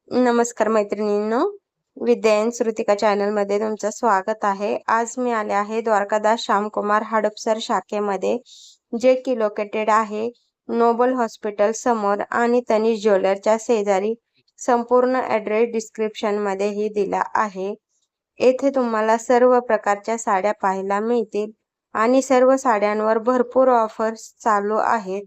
नमस्कार मैत्रिणींनो, विद्या श्रुतिका चॅनल मध्ये तुमचं स्वागत आहे। आज मी आले आहे द्वारकादास श्यामकुमार हडपसर शाखेमध्ये, जे की लोकेटेड आहे नोबल हॉस्पिटल समोर आणि तनिष ज्वेलरच्या शेजारी। संपूर्ण ॲड्रेस डिस्क्रिप्शन मध्ये ही दिला आहे। येथे तुम्हाला सर्व प्रकारच्या साड्या पाहायला मिळतील आणि सर्व साड्यांवर भरपूर ऑफर्स चालू आहेत।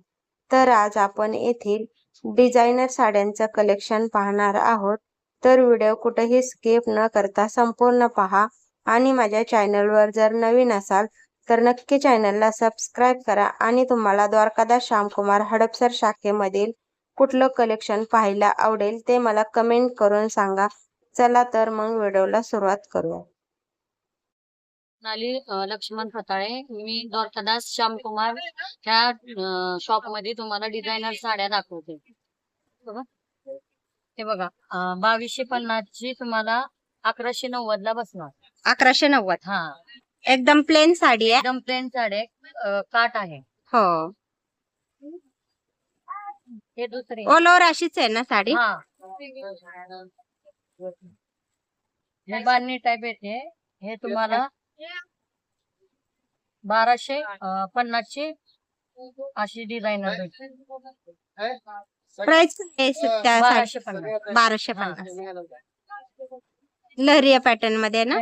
तर आज आपण येथील डिझायनर साड्यांचं कलेक्शन पाहणार आहोत। तर व्हिडिओ कुठेही स्किप न करता संपूर्ण पहा आणि माझ्या चॅनलवर जर नवीन असाल तर नक्की चॅनलला सबस्क्राईब करा आणि तुम्हाला द्वारकादास श्यामकुमार हडपसर शाखेमधील कुठलं कलेक्शन पाहायला आवडेल ते मला कमेंट करून सांगा। चला तर मग व्हिडिओला सुरुवात करूया। लक्ष्मण फताळे, मी द्वारकादास श्यामकुमार ह्या शॉप मध्ये तुम्हाला डिझायनर साड्या दाखवते। हे बघा, 2250 ची तुम्हाला 1190 ला बसणार। 1190। हा, एकदम प्लेन साडी आहे। एकदम प्लेन साडी, काट आहे। हो, हे दुसरे ऑल ओव्हर अशीच आहे ना साडी? हा, हे बांधणी टाइप येते। हे तुम्हाला 1250 ची अशी डिझायनर भेटते। प्राइस काय त्या साडी? 1250। 1250 लहरिया पॅटर्न मध्ये ना?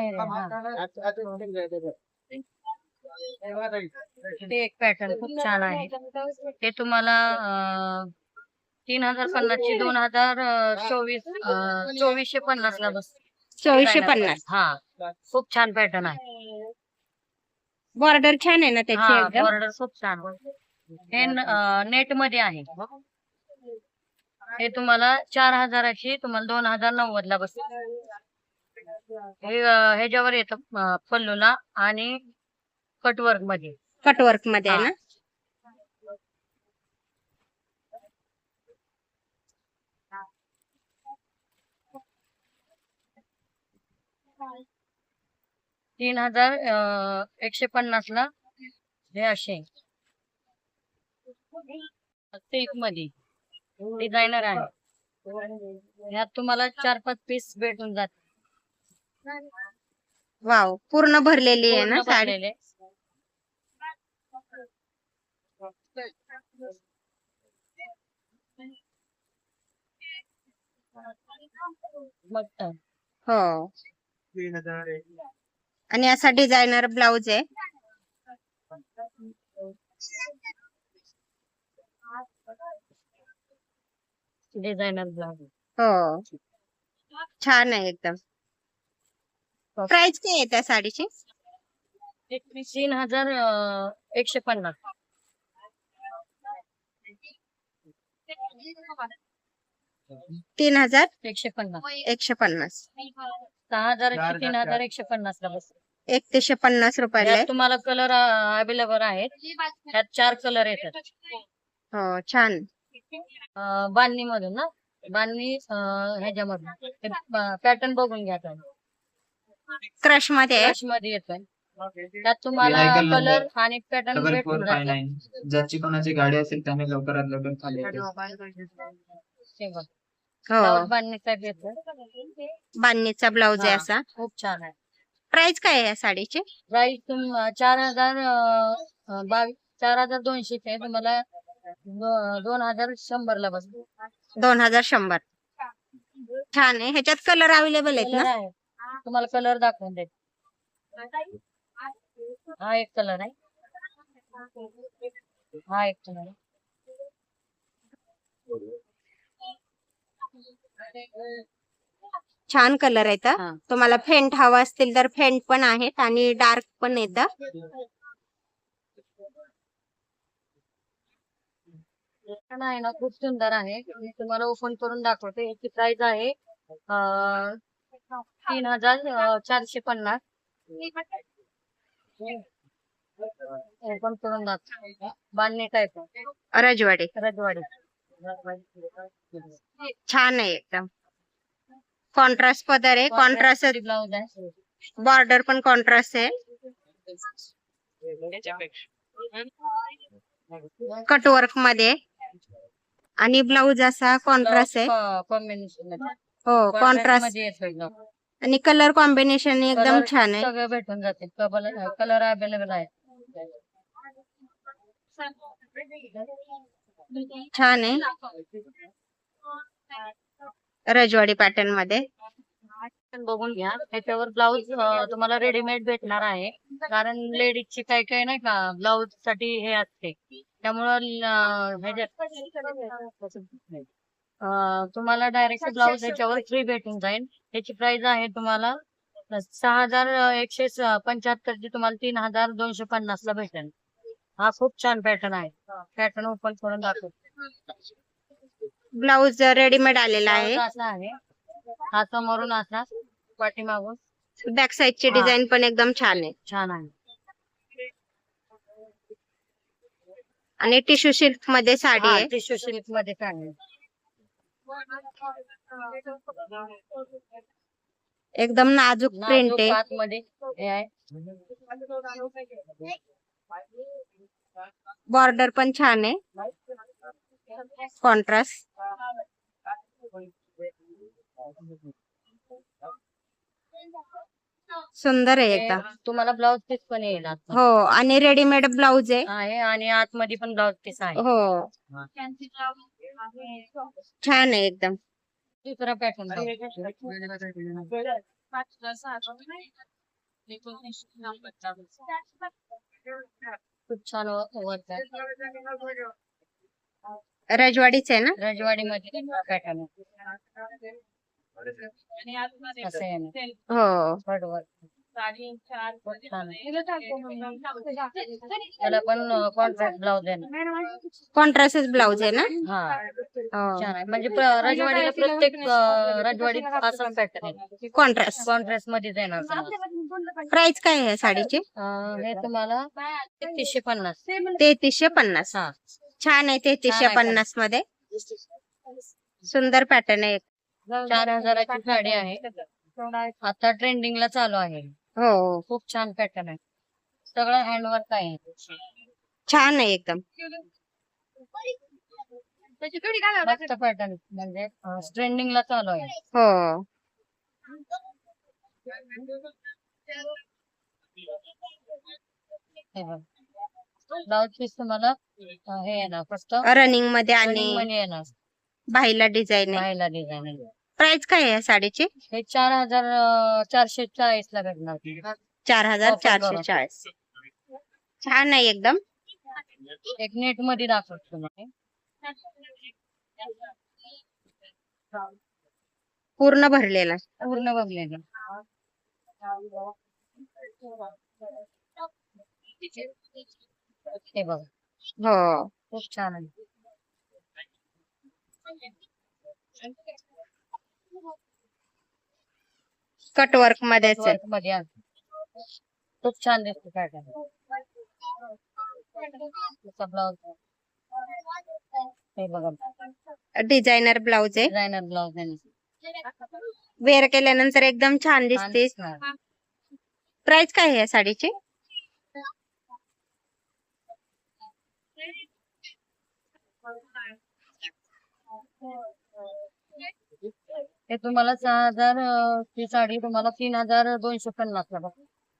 ते एक पॅटर्न खूप छान आहे। ते तुम्हाला 3050 ची 2450 ला बस। 2450। हा, खूप छान पॅटर्न आहे। बॉर्डर छान आहे ना त्याची एकदम? बॉर्डर खूप छान। हे नेट मध्ये आहे। हे तुम्हाला 4000 ची तुम्हाला 2090 ला बस। हे ह्याच्यावर येतं पल्लूला आणि कटवर्क मध्ये। कटवर्क मध्ये आहे ना? 3150 ला हे असे सिल्क मध्ये डिझायनर आहे। यात तुम्हाला 4-5 पीस भेटून जाते। वाव, पूर्ण भरलेली आहे ना साडी? भरलेले। हो, आणि असा डिझायनर ब्लाउज आहे। डिझायनर ब्लाउज हो, छान आहे एकदम। प्राइस काय आहे त्या साडीची? 3150। 3150। 6000 ची 3150 ला बस। 1,150 रुपयाला आहे। तुम्हाला कलर अवेलेबल आहेत। त्यात 4 कलर येतात। हो, छान। बांधणी मधून ना, बांधणी ह्याच्यामधून पॅटर्न बघून घ्या। क्रश मध्ये आहे? क्रश मध्ये येतोय। त्यात तुम्हाला कलर आणि पॅटर्न भेटून जाते। ज्याची कोणाची गाडी असेल त्याने लवकरात लवकर खाली यायचं। हो, बांधणीचा येतोय। बांधणीचा ब्लाउज आहे असा। खूप छान आहे। प्राइस काय आहे या साडीची? प्राइस 4200 चे तुम्हाला 2100 ला बसतो। 2100। छान आहे। ह्याच्यात कलर अवेलेबल आहेत ना? तुम्हाला कलर दाखवून देते। हा एक कलर आहे। हा एक कलर आहे। छान कलर आहेत। तुम्हाला फेंट हवा असतील तर फेंट पण आहेत आणि डार्क पण येतं। आहे ना, खूप सुंदर आहे। मी तुम्हाला ओपन करून दाखवते। याची प्राइस आहे 3450। ओपन करून दाखवते। बांधणी टाइप रजवाडी। रजवाडी। छान आहे एकदम। कॉन्ट्रास्ट पदर आहे, कॉन्ट्रास्ट ब्लाउज आहे। बॉर्डर पण कॉन्ट्रास्ट आहे। कटवर्क मध्ये आणि ब्लाउज असा कॉन्ट्रास्ट आहे। कॉम्बिनेशन हो, Contrast कॉन्ट्रास्ट मध्ये येतो एकदम. आणि कलर कॉम्बिनेशन एकदम कलर छान आहे. सगळं भेटून जाते. कलर अवेलेबल आहे. छान आहे. रजवाडी पॅटर्न मध्ये. बघून घ्या. त्याच्यावर ब्लाऊज तुम्हाला रेडीमेड भेटणार आहे. कारण लेडीजची काही काही नाही का ब्लाऊज साठी हे असते. त्यामुळं तुम्हाला डायरेक्ट ब्लाऊज ह्याच्यावर फ्री भेटून जाईल. त्याची प्राइस आहे तुम्हाला 6175 ची तुम्हाला 3250 ला भेटेल. हा खूप छान पॅटर्न आहे. पॅटर्न ओपन करून दाखवतो. ब्लाऊज रेडीमेड आलेला आहे. ब्लाऊज असा आहे. हा समोरून असा पाठीमागून बॅक साइडची हा. डिझाईन पण एकदम छान आहे. छान आहे. आणि टिश्यू सिल्क मध्ये साडी आहे. टिश्यू सिल्क मध्ये काढले. एकदम नाजूक प्रिंट नाजूक आहे. आतमध्ये हे आहे. बॉर्डर पण छान आहे. कॉन्ट्रास्ट सुंदर आहे एकदम. तुम्हाला ब्लाउज पीस पण येईल आता. हो, आणि रेडीमेड ब्लाऊज आहे. आहे आणि आतमध्ये पण ब्लाउज पीस आहे. हो, छान आहे एकदम. दुसरा पॅटर्न खूप छान वर्क आहे. रजवाडीच आहे ना. रजवाडी मध्ये पॅटर्न असं आहे ना. हो, बरोबर. त्याला पण कॉन्ट्रास्ट ब्लाउज आहे ना. कॉन्ट्रास्ट ब्लाऊज आहे ना. हा हो, छान आहे. म्हणजे रजवाडीला प्रत्येक रजवाडीत असा पॅटर्न आहे. कॉन्ट्रास्ट. कॉन्ट्रास्ट मध्येच येणार तुम्हाला. प्राइस काय आहे साडीची. हे तुम्हाला 3350. 3350. हा छान आहे. 3350 मध्ये सुंदर पॅटर्न आहे. 4000ची साडी आहे. आता ट्रेंडिंगला चालू आहे. हो, खूप छान पॅटर्न आहे. सगळं हँडवर्क आहे. छान आहे एकदम. मस्त पॅटर्न म्हणजे ट्रेंडिंगला चालू आहे. हो, ब्लाउज पीस तुम्हाला हे येणार फक्त रनिंग मध्ये आणि रनिंग मध्ये येणार. बाहीला डिझाईन आहे. पाहायला डिझाईन प्राइस काय आहे साडीची. हे 4440 ला भेटणार. 4440. छान आहे एकदम. एक नेट मध्ये दाखवतो तुम्हाला. पूर्ण भरलेला. पूर्ण बघलेलं. हे बघा हो, खूप छान आहे. कटवर्क मध्येच आहे. वर्क मध्ये आहे. खूप छान दिसतो पॅटर्न. ब्लाउज हे बघा डिझायनर ब्लाऊज आहे. डिझायनर ब्लाउज आहे. वेअर केल्यानंतर एकदम छान दिसते. प्राइस काय आहे या साडीची. हे तुम्हाला 6000 ची साडी तुम्हाला 3250 ला बघा.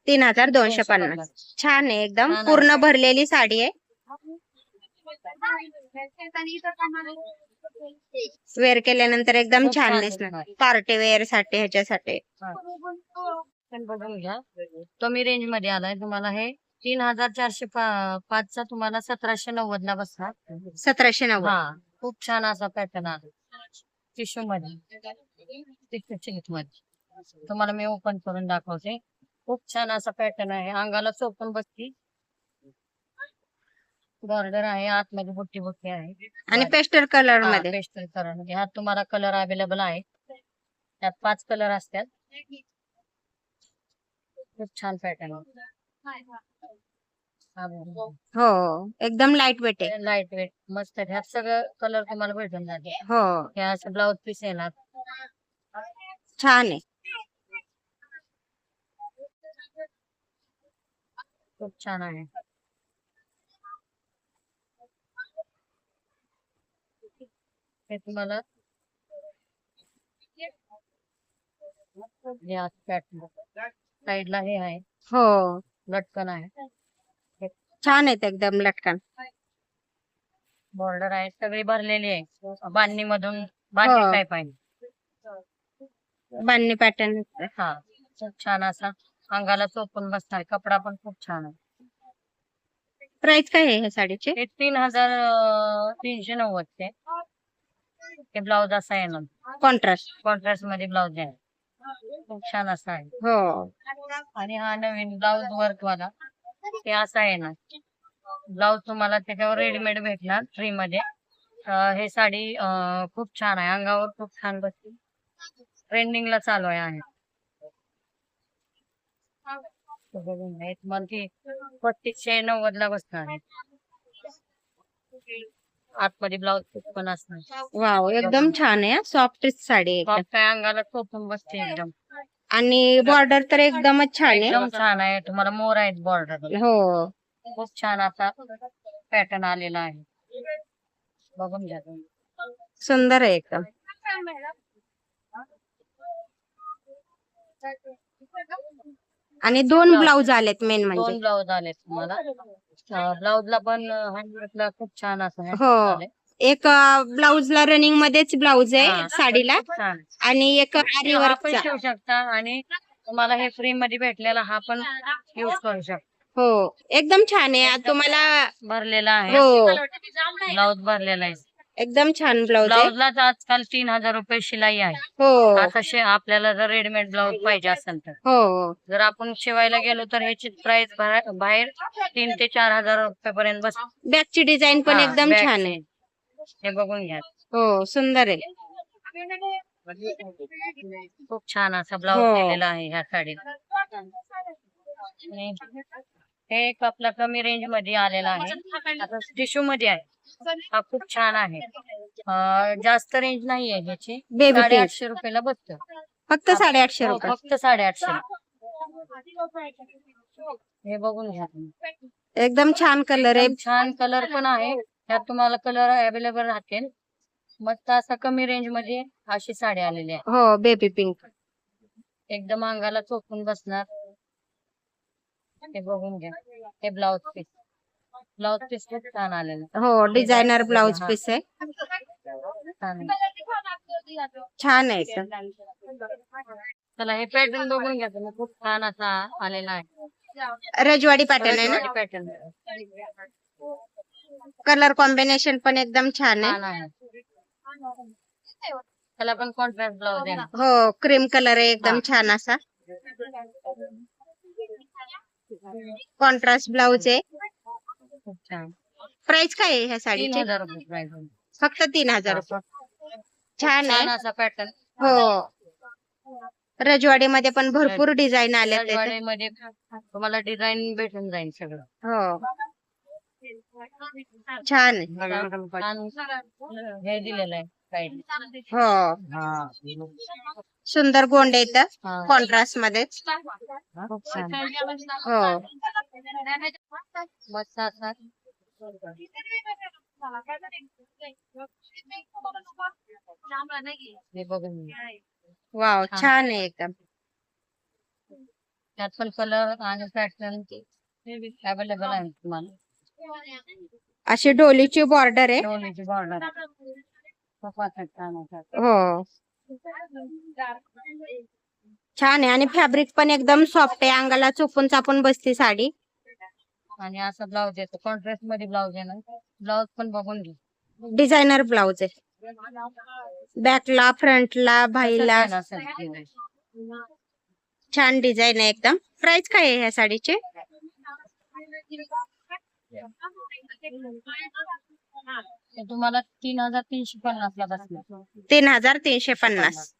3250. छान आहे एकदम. छान आहे. पूर्ण भरलेली साडी आहे. वेअर केल्यानंतर एकदम खूप छान छान दिसणार. दिसणार. पार्टी वेअर साठी ह्याच्यासाठी. पण बघून घ्या. कमी रेंज मध्ये आलाय तुम्हाला. हे 3405 चा तुम्हाला 1790 ला बसणार. 1790. हा खूप छान असा पॅटर्न आहे. टिश्यू मध्ये सिल्क मध्ये तुम्हाला मी ओपन करून दाखवते. खूप छान असा पॅटर्न आहे. अंगाला चोपून बसती. बॉर्डर आहे. आतमध्ये बुट्टी बुट्टी आहे. आणि पेस्टल कलर मध्ये. पेस्टल कलर मध्ये. ह्यात तुम्हाला कलर अवेलेबल आहे. त्यात 5 कलर असतात. खूप छान पॅटर्न आहे. हो, एकदम लाईट वेट आहे. लाईट वेट मस्त आहे. ह्यात सगळं कलर तुम्हाला भेटून जाते. हो, हे असं ब्लाउज पीस येणार. छान आहे. खूप छान आहे. हे तुम्हाला हे असं पॅटर्न साईडला हे आहे हो, लटकन आहे, छान आहेत एकदम लटकन. बॉर्डर आहे, सगळी भरलेली आहे बांधणी मधून, बांधणी हो. टाईप आहे. बांधणी पॅटर्न. हा, खूप छान असा अंगाला चोपून बसणार. कपडा पण खूप छान आहे. प्राइस काय आहे ह्या साडीची? हे 3,390 चे. हे ब्लाउज असा आहे ना, कॉन्ट्रास्ट. कॉन्ट्रास्ट मध्ये ब्लाउज आहे, खूप छान असा आहे. हो, आणि हा नवीन ब्लाउज वर्क वाला ते असा आहे ना, ब्लाउज तुम्हाला त्याच्यावर रेडीमेड भेटणार फ्री मध्ये. हे साडी खूप छान आहे, अंगावर खूप छान बसते, ट्रेंडिंगला चालू आहे. तुम्हाला ती 3590 ला बसणार आहे. आतमध्ये ब्लाउज पण असणार. वाव, एकदम छान आहे. सॉफ्ट साडी आहे एकदम. टॉप काय अंगाला चोपून बसते एकदम. आणि बॉर्डर तर एकदमच छान आहे. एकदम छान आहे. तुम्हाला मोर आहेत बॉर्डर, हो, खूप छान असा पॅटर्न आलेला आहे, बघून घ्या तुम्ही. सुंदर आहे एकदम. आणि दोन ब्लाउज आलेत मेन म्हणजे. 2 ब्लाउज आले तुम्हाला. ब्लाउजला पण हँडवर्कला खूप छान असं handwork हो, आलंय. एक ब्लाउजला रनिंग मध्येच ब्लाउज आहे हा, साडीला, खूप छान. आणि एक आरी हा पण वर्कचा. शिवू शकता आणि तुम्हाला हे फ्री मध्ये भेटलेला हा पण यूज करू शकता. हो, एकदम छान आहे. आता तुम्हाला भरलेला आहे, हो, ब्लाउज भरलेला आहे. एकदम छान ब्लाउज आहे. ब्लाउजलाच आजकाल 3000 रुपये शिलाई आहे. हो, आता आपल्याला जर रेडीमेड ब्लाउज पाहिजे असेल तर, हो, जर आपण शिवायला गेलो तर ह्याची प्राइस बाहेर 3 ते 4,000 रुपयापर्यंत बस. बॅकची डिझाईन पण हा, एकदम back छान ची. आहे. हे बघून घ्या, हो, सुंदर आहे. खूप छान असा ब्लाउज हो. केलेला आहे ह्या साडीला. आणि हे एक आपला कमी रेंज मध्ये आलेला आहे, आता टिश्यू मध्ये आहे. हा खूप छान आहे. जास्त रेंज नाही आहे ह्याची. Baby 850 रुपयाला बसतं. फक्त 850 हो, रुपये. फक्त 850. हे बघून घ्या तुम्ही. एकदम छान कलर आहे. एकदम छान कलर पण आहे, त्यात तुम्हाला कलर अवेलेबल राहतील. मस्त असा कमी रेंज मध्ये अशी साडी आलेली आहे, हो, बेबी पिंक. एकदम अंगाला चोपून बसणार. हे बघून घ्या, हे ब्लाउज पीस. ब्लाउज पीस खूप छान आलेलं आहे. हो, डिझायनर ब्लाउज हा. पीस आहे. छान आहे. छान आहे एकदम. चला हे पॅटर्न बघून घ्या तुम्ही, खूप छान असा आलेला आहे. रजवाडी पॅटर्न आहे ना. रजवाडी पॅटर्न कलर कॉम्बिनेशन पण एकदम छान छान आहे. आहे. त्याला पण कॉन्ट्रास्ट ब्लाउज आहे ना. हो, क्रीम कलर आहे एकदम छान असा. कॉन्ट्रास्ट ब्लाउज आहे. खूप छान. प्राइस काय आहे ह्या साडीची? 3000 रुपये प्राइस आहे. फक्त 3000 रुपये. छान छान आहे. असा पॅटर्न. हो, रजवाडी मध्ये पण भरपूर डिझाईन आले त्याचे. रजवाडीमध्ये तुम्हाला डिझाईन भेटून जाईल सगळं. हो, छान आहे. छान हे दिलेलं आहे साईड. हो, सुंदर गोंडे येतं हा. कॉन्ट्रास्ट मध्ये. खूप छान. हो, मस्त असा हे बघून घ्या. वाव, छान आहे एकदम. त्यात पण कलर आणि पॅटर्न अवेलेबल आहे तुम्हाला. अशी डोलीची बॉर्डर आहे. डोलीची बॉर्डर खूप असं छान आहे. हो, छान आहे. आणि फॅब्रिक पण एकदम सॉफ्ट आहे, अंगाला चोपून चापून बसते साडी. आणि असा ब्लाउज येतो, कॉन्ट्रास्ट मध्ये ब्लाउज आहे ना. ब्लाउज पण बघून घे, डिझायनर ब्लाउज आहे. बॅकला, फ्रंटला, भाईला असं आहे. छान डिझाईन आहे एकदम. प्राइस काय आहे ह्या साडीची? ते तुम्हाला 3,350 ला बसणार. 3,350.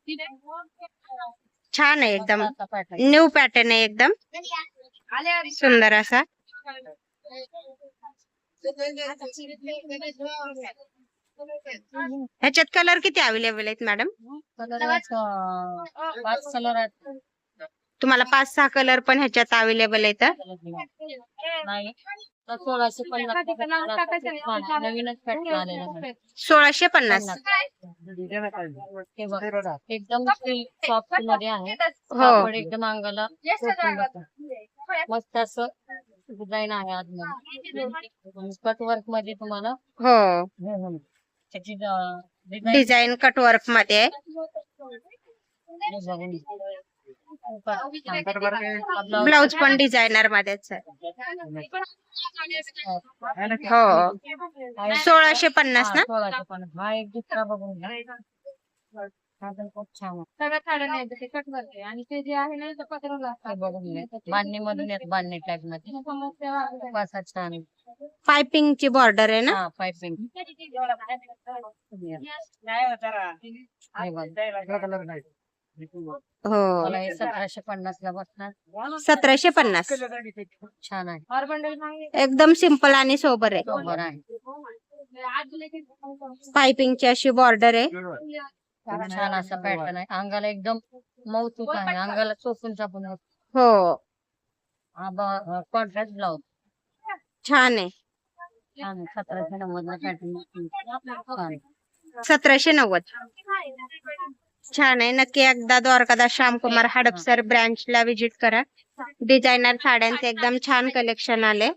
छान आहे एकदम. असा pattern. न्यू पॅटर्न आहे एकदम सुंदर असा. ह्याच्यात कलर किती अवेलेबल आहेत मॅडम? कलर 5 कलर आहेत. तुम्हाला 5-6 कलर पण ह्याच्यात अवेलेबल आहेत. नाही तर 1650 नवीनच पॅटर्न आलेला आहे. 1650. हे बघ एकदम सॉफ्ट मध्ये आहे. हो कापड एकदम अंगाला टोचून बसतं. मस्त असं डिझाईन आहे आतमध्ये. कट वर्क मध्ये तुम्हाला हो त्याची डिझाईन डिझाईन कट वर्क मध्ये आहे. ब्लाउज पण डिझायनर मध्येच आहे. हो 1650 ना. 1650. हा एक दुसरा बघून घ्या. हा पण खूप छान आहे. सगळ्या साड्या नाही ते कट करते आणि ते जे आहे ना ते पत्राला बघून घ्या. बांधणी मधून येत बांधणी टाईप मध्ये खूप असा छान आहे. पायपिंगची बॉर्डर आहे ना. हा पाइपिंग हो मला हे 1750 ला बसणार. 1750. खूप छान आहे. एकदम सिंपल आणि सोबर आहे. बरोबर आहे. पायपिंगची अशी बॉर्डर आहे. खूप छान असा पॅटर्न आहे. अंगाला एकदम मऊसूत आहे. अंगाला चोपून चापून होत. हो हा कॉन्ट्रास्ट ब्लाउज छान आहे. छान आहे. 1790 ला पॅटर्न 1790. छान आहे. नक्की एकदा द्वारकादास श्यामकुमार हडपसर ब्रँचला व्हिजिट करा. डिझायनर साड्यांचे एकदम छान कलेक्शन आले.